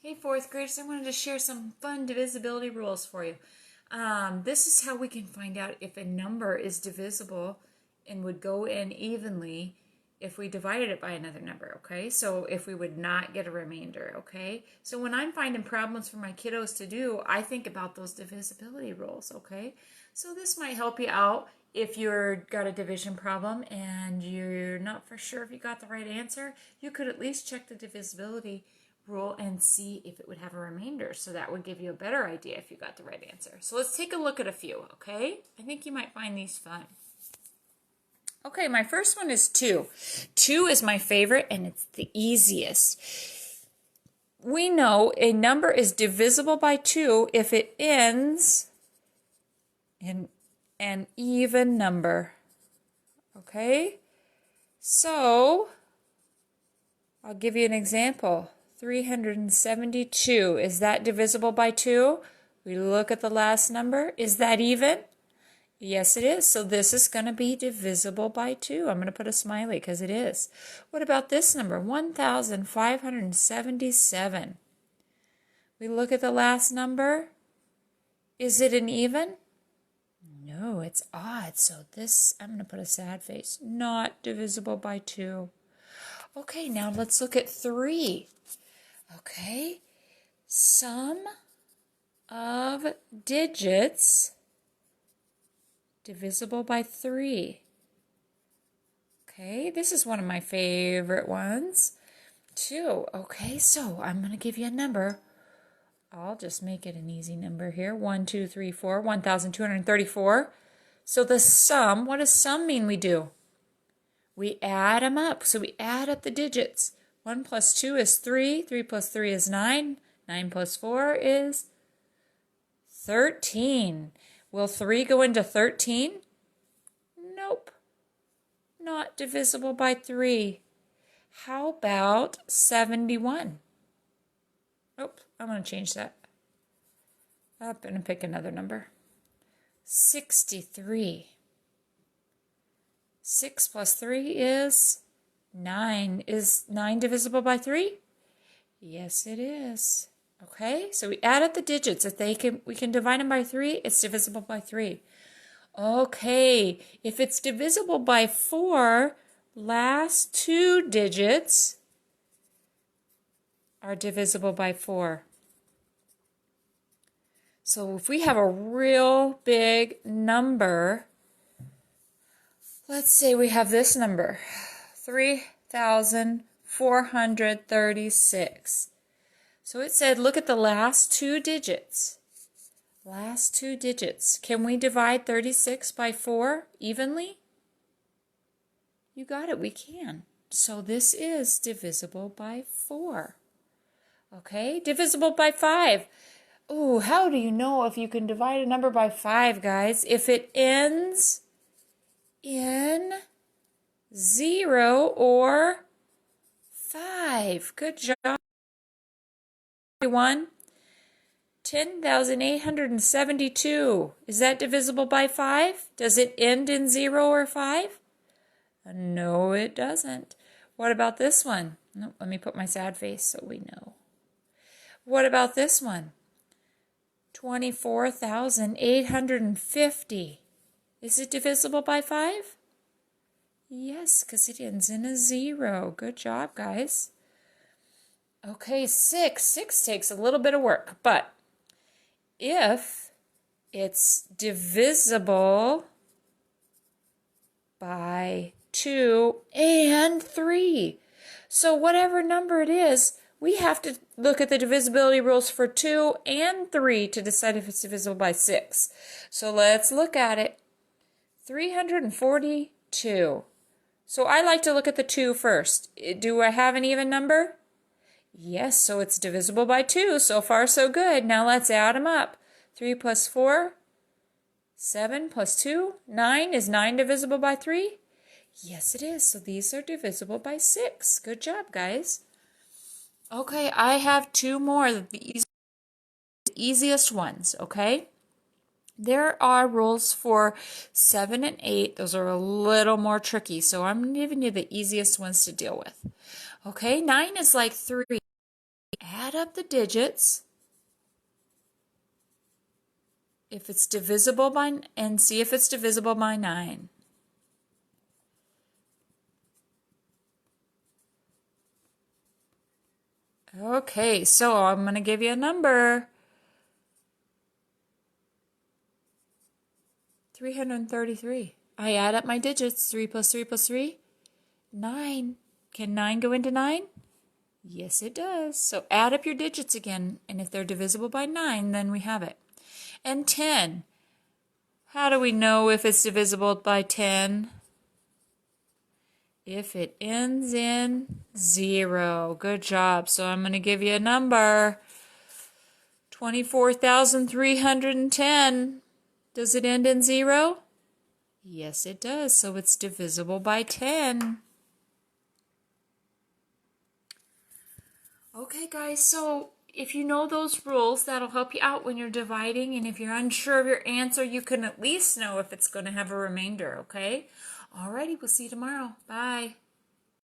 Hey, fourth graders, I wanted to share some fun divisibility rules for you. This is how we can find out if a number is divisible and would go in evenly if we divided it by another number, okay? So if we would not get a remainder, okay? So when I'm finding problems for my kiddos to do, I think about those divisibility rules, okay? So this might help you out if you've got a division problem and you're not for sure if you got the right answer. You could at least check the divisibility rule and see if it would have a remainder. So that would give you a better idea if you got the right answer. So let's take a look at a few, okay? I think you might find these fun. Okay, my first one is 2. 2 is my favorite and it's the easiest. We know a number is divisible by 2 if it ends in an even number. Okay? So, I'll give you an example. 372. Is that divisible by 2? We look at the last number. Is that even? Yes, it is. So this is going to be divisible by 2. I'm going to put a smiley because it is. What about this number? 1,577. We look at the last number. Is it an even? No, it's odd. So this, I'm going to put a sad face. Not divisible by 2. Okay, now let's look at 3. Okay, sum of digits divisible by 3. Okay, this is one of my favorite ones. 2. Okay, so I'm going to give you a number. I'll just make it an easy number here. 1, 2, 3, 4, 1,234. So the sum, what does sum mean we do? We add them up. So we add up the digits. 1 plus 2 is 3. 3 plus 3 is 9. 9 plus 4 is 13. Will 3 go into 13? Nope. Not divisible by 3. How about 71? Oops, I'm going to change that. I'm going to pick another number. 63. 6 plus 3 is 9. Is 9 divisible by 3? Yes, it is. Okay, so we add up the digits. If we can divide them by 3, it's divisible by 3. Okay, if it's divisible by 4, last 2 digits are divisible by 4. So if we have a real big number, let's say we have this number, 3,436. So it said, look at the last 2 digits. Last 2 digits. Can we divide 36 by 4 evenly? You got it, we can. So this is divisible by 4. Okay, divisible by 5. Ooh, how do you know if you can divide a number by 5, guys? If it ends in 0 or 5. Good job, everyone. 10,872. Is that divisible by 5? Does it end in 0 or 5? No, it doesn't. What about this one? No, let me put my sad face so we know. What about this one? 24,850. Is it divisible by 5? Yes, because it ends in a 0. Good job, guys. Okay, 6. 6 takes a little bit of work, but if it's divisible by 2 and 3, so whatever number it is, we have to look at the divisibility rules for 2 and 3 to decide if it's divisible by 6. So let's look at it. 342. So I like to look at the 2 first. Do I have an even number? Yes, so it's divisible by 2. So far, so good. Now let's add them up. 3 plus 4, 7 plus 2, 9. Is 9 divisible by 3? Yes, it is. So these are divisible by 6. Good job, guys. Okay, I have 2 more of the easiest ones, okay? There are rules for 7 and 8. Those are a little more tricky, so I'm giving you the easiest ones to deal with. Okay, 9 is like 3. Add up the digits. If it's divisible by, and see if it's divisible by 9. Okay, so I'm going to give you a number. 333. I add up my digits. 3 plus 3 plus 3? 9. Can 9 go into 9? Yes, it does. So add up your digits again, and if they're divisible by 9, then we have it. And 10. How do we know if it's divisible by 10? If it ends in 0. Good job. So I'm going to give you a number. 24,310. Does it end in 0? Yes, it does. So it's divisible by 10. Okay, guys, so if you know those rules, that'll help you out when you're dividing. And if you're unsure of your answer, you can at least know if it's going to have a remainder, okay? Alrighty, we'll see you tomorrow. Bye.